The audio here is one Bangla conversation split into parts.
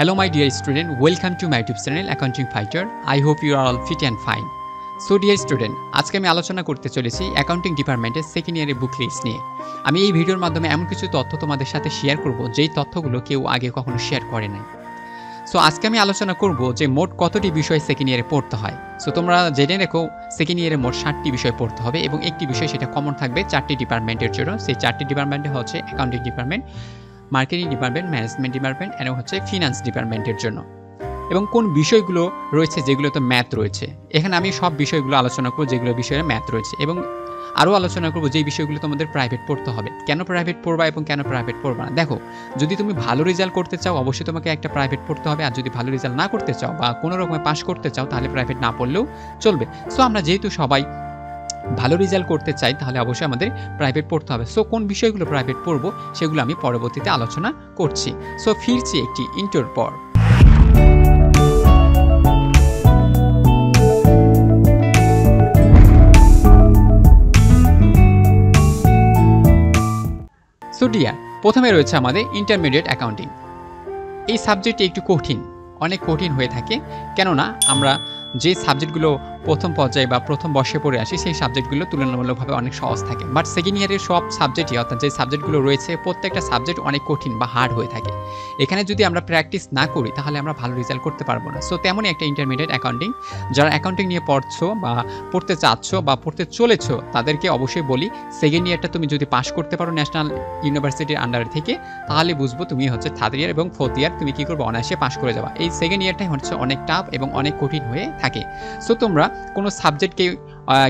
Hello my dear student, welcome to my YouTube channel Accounting Fighter. I hope you are all fit and fine. So dear student, আজকে আমি আলোচনা করতে চলেছি অ্যাকাউন্টিং ডিপার্টমেন্টের সেকেন্ড ইয়ারের বুক লিস্ট নিয়ে। আমি এই ভিডিওর মাধ্যমে এমন কিছু তথ্য তোমাদের সাথে শেয়ার করব যেই তথ্যগুলো কেউ আগে কখনো শেয়ার করে নাই। সো আজকে আমি আলোচনা করব যে মোট কতটি বিষয় সেকেন্ড ইয়ারে পড়তে হয়। সো তোমরা জেনে রেখো সেকেন্ড ইয়ারে মোট 60টি বিষয় পড়তে হবে এবং একটি বিষয় সেটা কমন থাকবে 4টি ডিপার্টমেন্টের জন্য। সেই 4টি ডিপার্টমেন্টে হচ্ছে accounting department, marketing department, management department এবং হচ্ছে ফিনান্স ডিপার্টমেন্টের জন্য। এবং কোন বিষয়গুলো রয়েছে যেগুলোতে ম্যাথ রয়েছে, এখানে আমি সব বিষয়গুলো আলোচনা করব যেগুলো বিষয়ে ম্যাথ রয়েছে এবং আরও আলোচনা করব যেই বিষয়গুলো তোমাদের প্রাইভেট পড়তে হবে। কেন প্রাইভেট পড়বা এবং কেন প্রাইভেট পড়বা না। দেখো, যদি তুমি ভালো রেজাল্ট করতে চাও অবশ্যই তোমাকে একটা প্রাইভেট পড়তে হবে, আর যদি ভালো রেজাল্ট না করতে চাও বা কোনো রকমে পাস করতে চাও তাহলে প্রাইভেট না পড়লেও চলবে। সো আমরা যেহেতু সবাই ভালো রেজাল্ট করতে চাই তাহলে অবশ্যই আমাদের প্রাইভেট পড়তে হবে। সো কোন বিষয়গুলো প্রাইভেট পড়বো সেগুলো আমি পরবর্তীতে আলোচনা করছি। সো ফিরছি একটি ইন্টার পর। সো ডিয়ার, প্রথমে রয়েছে আমাদের ইন্টারমিডিয়েট অ্যাকাউন্টিং। এই সাবজেক্টটি একটু কঠিন, অনেক কঠিন হয়ে থাকে, কেননা আমরা যে সাবজেক্টগুলো প্রথম পর্যায়ে বা প্রথম বর্ষে পড়ে আসি সেই সাবজেক্টগুলো তুলনামূলকভাবে অনেক সহজ থাকে। বাট সেকেন্ড ইয়ারের সব সাবজেক্টই, অর্থাৎ যে সাবজেক্টগুলো রয়েছে প্রত্যেকটা সাবজেক্ট অনেক কঠিন বা হার্ড হয়ে থাকে। এখানে যদি আমরা প্র্যাকটিস না করি তাহলে আমরা ভালো রেজাল্ট করতে পারবো না। সো তেমনই একটা ইন্টারমিডিয়েট অ্যাকাউন্টিং, যারা অ্যাকাউন্টিং নিয়ে পড়ছো বা পড়তে চাচ্ছ বা পড়তে চলেছো তাদেরকে অবশ্যই বলি, সেকেন্ড ইয়ারটা তুমি যদি পাস করতে পারো ন্যাশনাল ইউনিভার্সিটির আন্ডারে থেকে তাহলে বুঝবো তুমি হচ্ছে থার্ড ইয়ার এবং ফোর্থ ইয়ার তুমি কী করবো, অনায়াসে পাস করে যাবা। এই সেকেন্ড ইয়ারটাই হচ্ছে অনেক টাফ এবং অনেক কঠিন হয়ে থাকে। সো তোমরা কোনো সাবজেক্টকে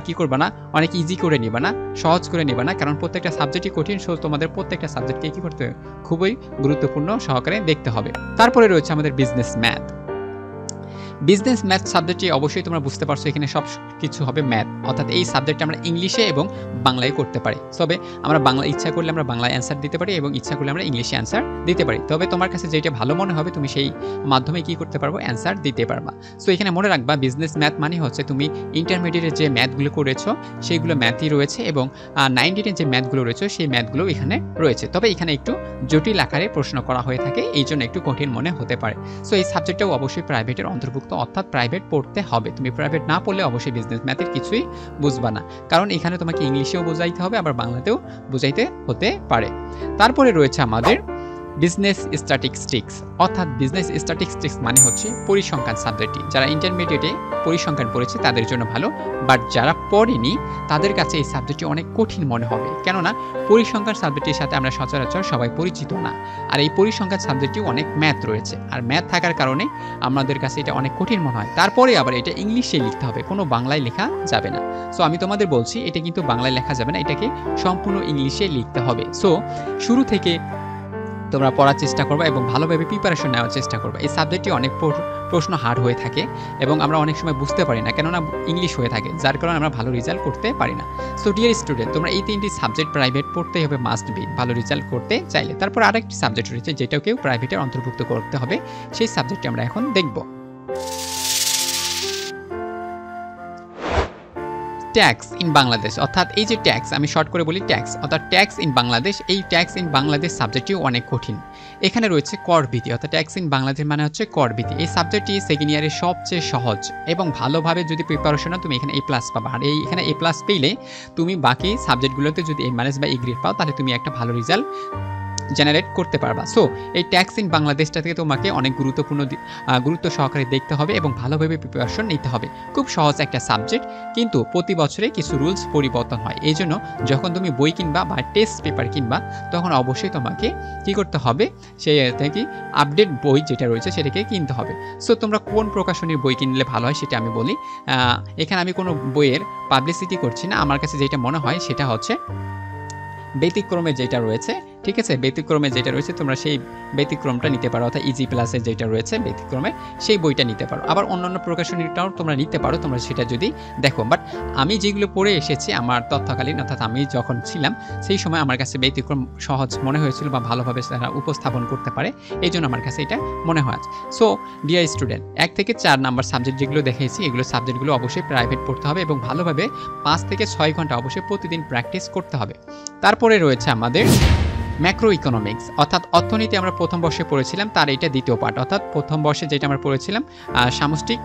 কী করবা না, অনেক ইজি করে নিবা না, সহজ করে নিবা না, কারণ প্রত্যেকটা সাবজেক্টই কঠিন। সো তোমাদের প্রত্যেকটা সাবজেক্টকে কী করতে হবে, খুবই গুরুত্বপূর্ণ সহকারে দেখতে হবে। তারপরে রয়েছে আমাদের বিজনেস ম্যাথ। বিজনেস ম্যাথ সাবজেক্টটি অবশ্যই তোমরা বুঝতে পারছো এখানে সব কিছু হবে ম্যাথ, অর্থাৎ এই সাবজেক্টটা আমরা ইংলিশে এবং বাংলায় করতে পারি। তবে আমরা বাংলা ইচ্ছা করলে আমরা বাংলায় অ্যান্সার দিতে পারি এবং ইচ্ছা করলে আমরা ইংলিশে অ্যান্সার দিতে পারি। তবে তোমার কাছে যেটা ভালো মনে হবে তুমি সেই মাধ্যমে কী করতে পারবো, অ্যান্সার দিতে পারবা। সো এখানে মনে রাখবা বিজনেস ম্যাথ মানে হচ্ছে তুমি ইন্টারমিডিয়েটের যে ম্যাথগুলো করেছো সেইগুলো ম্যাথই রয়েছে এবং 9-10 যে ম্যাথগুলো রয়েছে সেই ম্যাথগুলো এখানে রয়েছে। তবে এখানে একটু জটিল আকারে প্রশ্ন করা হয়ে থাকে, এই জন্য একটু কঠিন মনে হতে পারে। সো এই সাবজেক্টটাও অবশ্যই প্রাইভেটের অন্তর্ভুক্ত, অর্থাৎ প্রাইভেট পড়তে হবে। তুমি প্রাইভেট না পড়লে অবশ্যই বিজনেস ম্যাথের কিছুই বুঝবা না, কারণ এখানে তোমাকে ইংলিশেও বোঝাইতে হবে আবার বাংলাতেও বুঝাইতে হতে পারে। তারপরে রয়েছে আমাদের বিজনেস স্ট্যাটিস্টিক্স, অর্থাৎ বিজনেস স্ট্যাটিস্টিক্স মানে হচ্ছে পরিসংখ্যান সাবজেক্টটি। যারা ইন্টারমিডিয়েটে পরিসংখ্যান পড়েছে তাদের জন্য ভালো, বাট যারা পড়েনি তাদের কাছে এই সাবজেক্টটি অনেক কঠিন মনে হবে, কেননা পরিসংখ্যান সাবজেক্টটির সাথে আমরা সচরাচর সবাই পরিচিত না। আর এই পরিসংখ্যান সাবজেক্টটি অনেক ম্যাথ রয়েছে, আর ম্যাথ থাকার কারণে আমাদের কাছে এটা অনেক কঠিন মনে হয়। তারপরে আবার এটা ইংলিশে লিখতে হবে, কোনো বাংলায় লেখা যাবে না। সো আমি তোমাদের বলছি এটা কিন্তু বাংলায় লেখা যাবে না, এটাকে সম্পূর্ণ ইংলিশে লিখতে হবে। সো শুরু থেকে তোমরা পড়ার চেষ্টা করবে এবং ভালোভাবে প্রিপারেশন নেওয়ার চেষ্টা করবে। এই সাবজেক্টটি অনেক প্রশ্ন হার্ড হয়ে থাকে এবং আমরা অনেক সময় বুঝতে পারি না, কেননা ইংলিশ হয়ে থাকে, যার কারণে আমরা ভালো রেজাল্ট করতে পারি না। সো ডিয়ার স্টুডেন্ট, তোমরা এই 3টি সাবজেক্ট প্রাইভেট পড়তেই হবে, মাস্ট বি, ভালো রেজাল্ট করতে চাইলে। তারপর আরেকটি সাবজেক্ট রয়েছে যেটাকেও প্রাইভেটের অন্তর্ভুক্ত করতে হবে, সেই সাবজেক্টটি আমরা এখন দেখব। ট্যাক্স ইন বাংলাদেশ, অর্থাৎ এই যে ট্যাক্স, আমি শর্ট করে বলি ট্যাক্স, অর্থাৎ ট্যাক্স ইন বাংলাদেশ। এই ট্যাক্স ইন বাংলাদেশ সাবজেক্টটিও অনেক কঠিন। এখানে রয়েছে কর ভীতি, অর্থাৎ ট্যাক্স ইন বাংলাদেশ মানে হচ্ছে কর ভীতি। এই সাবজেক্টটি সেকেন্ড ইয়ারের সবচেয়ে সহজ এবং ভালোভাবে যদি প্রিপারেশন নাও তুমি এখানে A+ পাবা, আর এখানে A+ পেলে তুমি বাকি সাবজেক্টগুলোতে যদি A- বা A গ্রেড পাও তাহলে তুমি একটা ভালো রেজাল্ট জেনারেট করতে পারবা। সো এই ট্যাক্স ইন বাংলাদেশটা থেকে তোমাকে অনেক গুরুত্ব সহকারে দেখতে হবে এবং ভালোভাবে প্রিপারেশন নিতে হবে। খুব সহজ একটা সাবজেক্ট, কিন্তু প্রতি বছরে কিছু রুলস পরিবর্তন হয়। এই জন্য যখন তুমি বই কিনবা বা টেস্ট পেপার কিনবা তখন অবশ্যই তোমাকে কী করতে হবে, সেই থেকে আপডেট বই যেটা রয়েছে সেটাকে কিনতে হবে। সো তোমরা কোন প্রকাশনীর বই কিনলে ভালো হয় সেটা আমি বলি। এখানে আমি কোনো বইয়ের পাবলিসিটি করছি না, আমার কাছে যেটা মনে হয় সেটা হচ্ছে ব্যতিক্রমে যেটা রয়েছে, ঠিক আছে, ব্যতিক্রমে যেটা রয়েছে তোমরা সেই ব্যতিক্রমটা নিতে পারো, অর্থাৎ ইজি প্লাসে যেটা রয়েছে ব্যতিক্রমে সেই বইটা নিতে পারো। আবার অন্যান্য প্রকাশনীটাও তোমরা নিতে পারো, তোমরা সেটা যদি দেখো। বাট আমি যেগুলো পড়ে এসেছি আমার তথ্যকালীন, অর্থাৎ আমি যখন ছিলাম সেই সময় আমার কাছে ব্যতিক্রম সহজ মনে হয়েছিল বা ভালোভাবে তারা উপস্থাপন করতে পারে, এই জন্য আমার কাছে এটা মনে হয়। সো ডিয়ার স্টুডেন্ট, 1 থেকে 4 নাম্বার সাবজেক্ট যেগুলো দেখেছি এগুলো সাবজেক্টগুলো অবশ্যই প্রাইভেট পড়তে হবে এবং ভালোভাবে 5 থেকে 6 ঘন্টা অবশ্যই প্রতিদিন প্র্যাকটিস করতে হবে। তারপরে রয়েছে আমাদের ম্যাক্রো ইকোনমিক্স অর্থাৎ অর্থনীতি আমরা প্রথম বর্ষে পড়েছিলাম, তার এটা দ্বিতীয় পার্ট, অর্থাৎ প্রথম বর্ষে যেটা আমরা পড়েছিলাম সামষ্টিক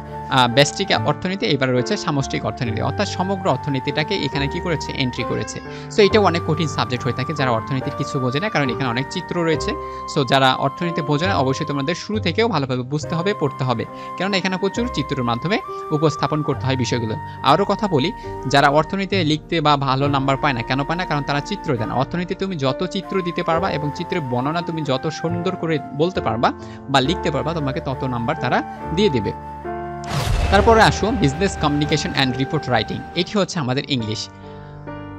ব্যষ্টিক অর্থনীতি, এবার রয়েছে সামষ্টিক অর্থনীতি, অর্থাৎ সমগ্র অর্থনীতিটাকে এখানে কি করেছে, এন্ট্রি করেছে। সো এটাও অনেক কঠিন সাবজেক্ট হয়ে থাকে যারা অর্থনীতির কিছু বোঝে না, কারণ এখানে অনেক চিত্র রয়েছে। সো যারা অর্থনীতি বোঝে না অবশ্যই তোমাদের শুরু থেকেও ভালোভাবে বুঝতে হবে, পড়তে হবে, কারণ এখানে প্রচুর চিত্রের মাধ্যমে উপস্থাপন করতে হয় বিষয়গুলো। আরও কথা বলি, যারা অর্থনীতিতে লিখতে বা ভালো নাম্বার পায় না, কেন পায় না, কারণ তারা চিত্র দেয় না। অর্থনীতি তুমি যত চিত্র দিতে পারবা এবং চিত্রের বর্ণনা তুমি যত সুন্দর করে বলতে পারবা বা লিখতে পারবা, তোমাকে তত নাম্বার তারা দিয়ে দেবে। তারপরে আসো business communication and report writing. এটি হচ্ছে আমাদের ইংলিশ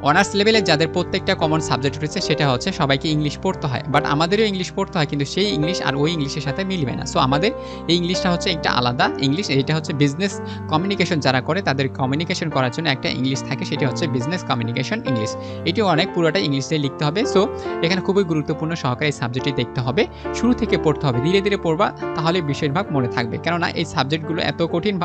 অনার্স লেভেলে যাদের প্রত্যেকটা কমন সাবজেক্ট রয়েছে, সেটা হচ্ছে সবাইকে ইংলিশ পড়তে হয়, বাট আমাদেরও ইংলিশ পড়তে হয়, কিন্তু সেই ইংলিশ আর ওই ইংলিশের সাথে মিলবে না। সো আমাদের এই ইংলিশটা হচ্ছে একটা আলাদা ইংলিশ, এটা হচ্ছে বিজনেস কমিউনিকেশন যারা করে তাদের কমিউনিকেশন করার জন্য একটা ইংলিশ থাকে, সেটা হচ্ছে বিজনেস কমিউনিকেশন ইংলিশ। এটিও অনেক পুরোটা ইংলিশে লিখতে হবে। সো এখানে খুবই গুরুত্বপূর্ণ সহকারে এই সাবজেক্টটি দেখতে হবে, শুরু থেকে পড়তে হবে, ধীরে ধীরে পড়বা, তাহলে বেশিরভাগ মনে থাকবে। কেননা এই সাবজেক্টগুলো এত কঠিন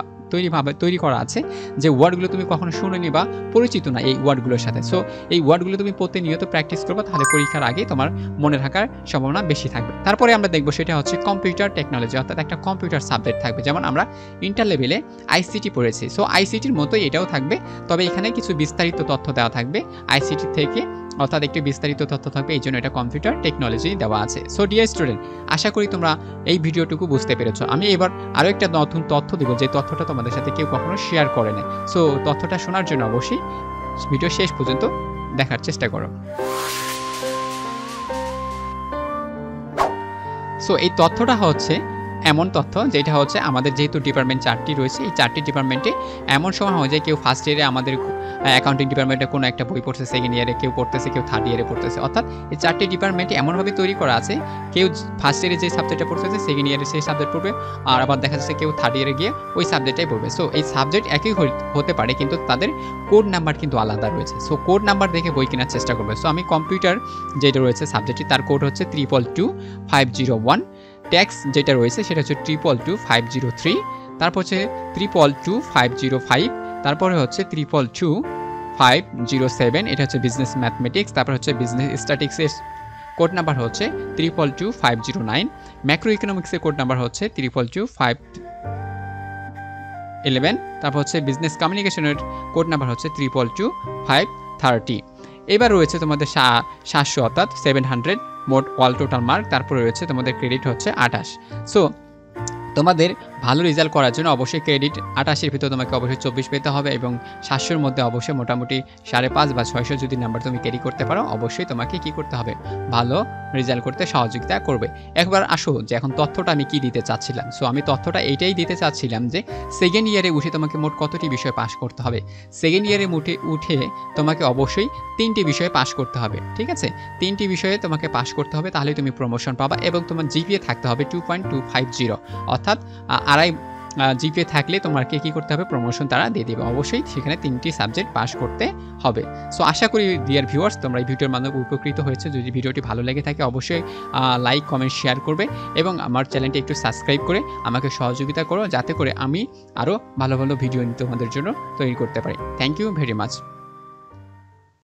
তৈরি করা আছে যে ওয়ার্ডগুলো তুমি কখনো শুনোনি বা পরিচিত না এই ওয়ার্ডগুলোর সাথে। সো এই ওয়ার্ডগুলো তুমি প্রতিনিয়ত প্র্যাকটিস করবে, তাহলে পরীক্ষার আগে তোমার মনে থাকার সম্ভাবনা বেশি থাকবে। তারপরে আমরা দেখবো সেটা হচ্ছে কম্পিউটার টেকনোলজি, অর্থাৎ একটা কম্পিউটার সাবজেক্ট থাকবে। যেমন আমরা ইন্টার লেভেলে আইসিটি পড়েছি, সো আইসিটির মতোই এটাও থাকবে, তবে এখানে কিছু বিস্তারিত তথ্য দেওয়া থাকবে আইসিটি থেকে, অর্থাৎ একটি বিস্তারিত তথ্য থাকবে, এই জন্য এটা কম্পিউটার টেকনোলজি দেওয়া আছে। সো ডিয়ার স্টুডেন্ট, আশা করি তোমরা এই ভিডিওটুকু বুঝতে পেরেছো। আমি এবার আরও একটা নতুন তথ্য দিব, যে তথ্যটা তোমাদের সাথে কেউ কখনো শেয়ার করে না। সো তথ্যটা শোনার জন্য অবশ্যই ভিডিও শেষ পর্যন্ত দেখার চেষ্টা করো। সো এই তথ্যটা হচ্ছে এমন তথ্য যেটা হচ্ছে আমাদের যেহেতু ডিপার্টমেন্ট 4টি রয়েছে, এই 4টি ডিপার্টমেন্টে এমন সময় হয় যে কেউ ফার্স্ট ইয়ারে আমাদের অ্যাকাউন্টিং ডিপার্টমেন্টে কোনো একটা বই পড়ছে, সেকেন্ড ইয়ারে কেউ পড়তেছে, কেউ থার্ড ইয়ারে পড়তেছে, অর্থাৎ এই 4টি ডিপার্টমেন্টে এমনভাবে তৈরি করা আছে, কেউ ফার্স্ট ইয়ারে যে সাবজেক্টটা পড়তেছে সেকেন্ড ইয়ারে সেই সাবজেক্ট পড়বে, আর আবার দেখা যাচ্ছে কেউ থার্ড ইয়ারে গিয়ে ওই সাবজেক্টটাই পড়বে। সো এই সাবজেক্ট একই হতে পারে, কিন্তু তাদের কোড নাম্বার কিন্তু আলাদা রয়েছে। সো কোড নাম্বার দেখে বই কেনার চেষ্টা করবে। সো আমি কম্পিউটার যেটা রয়েছে সাবজেক্টটি, তার কোড হচ্ছে 222501, ট্যাক্স যেটা রয়েছে সেটা হচ্ছে 222503, তারপর হচ্ছে 222505, তারপরে হচ্ছে 222507, এটা হচ্ছে বিজনেস ম্যাথমেটিক্স, তারপর হচ্ছে বিজনেস স্ট্যাটিক্সের কোড নাম্বার হচ্ছে 222509, ম্যাক্রো ইকোনমিক্সের কোড নাম্বার হচ্ছে 222511, তারপর হচ্ছে বিজনেস কমিউনিকেশনের কোড নাম্বার হচ্ছে 222530। এবার রয়েছে তোমাদের 700, অর্থাৎ 700 মোট অল টোটাল মার্ক, তারপরে রয়েছে তোমাদের ক্রেডিট হচ্ছে 28। সো তোমাদের ভালো রেজাল্ট করার জন্য অবশ্যই ক্রেডিট 28-এর ভিতরে তোমাকে অবশ্যই 24 পেতে হবে, এবং 700-এর মধ্যে অবশ্যই মোটামুটি 5.5 বা 600 যদি নাম্বার তুমি ক্যারি করতে পারো, অবশ্যই তোমাকে কি করতে হবে, ভালো রেজাল্ট করতে সহযোগিতা করবে। একবার আসো যে এখন তথ্যটা আমি কি দিতে চাচ্ছিলাম। সো আমি তথ্যটা এইটাই দিতে চাচ্ছিলাম যে সেকেন্ড ইয়ারে উঠে তোমাকে মোট কতটি বিষয় পাস করতে হবে। সেকেন্ড ইয়ারে উঠে তোমাকে অবশ্যই 3টি বিষয়ে পাস করতে হবে, ঠিক আছে? 3টি বিষয়ে তোমাকে পাস করতে হবে, তাহলে তুমি প্রমোশন পাবা, এবং তোমার জিপিএ থাকতে হবে 2.250, অর্থাৎ আড়াই জিপিএ থাকলে তোমাকে কি করতে হবে, প্রমোশন তারা দিয়ে দেবে। অবশ্যই সেখানে 3টি সাবজেক্ট পাস করতে হবে। সো আশা করি ডিয়ার ভিউয়ার্স তোমরা এই ভিডিওর মাধ্যমে উপকৃত হয়েছে। যদি ভিডিওটি ভালো লেগে থাকে অবশ্যই লাইক, কমেন্ট, শেয়ার করবে, এবং আমার চ্যানেলটি একটু সাবস্ক্রাইব করে আমাকে সহযোগিতা করো, যাতে করে আমি আরও ভালো ভালো ভিডিও তোমাদের জন্য তৈরি করতে পারি। Thank you very much.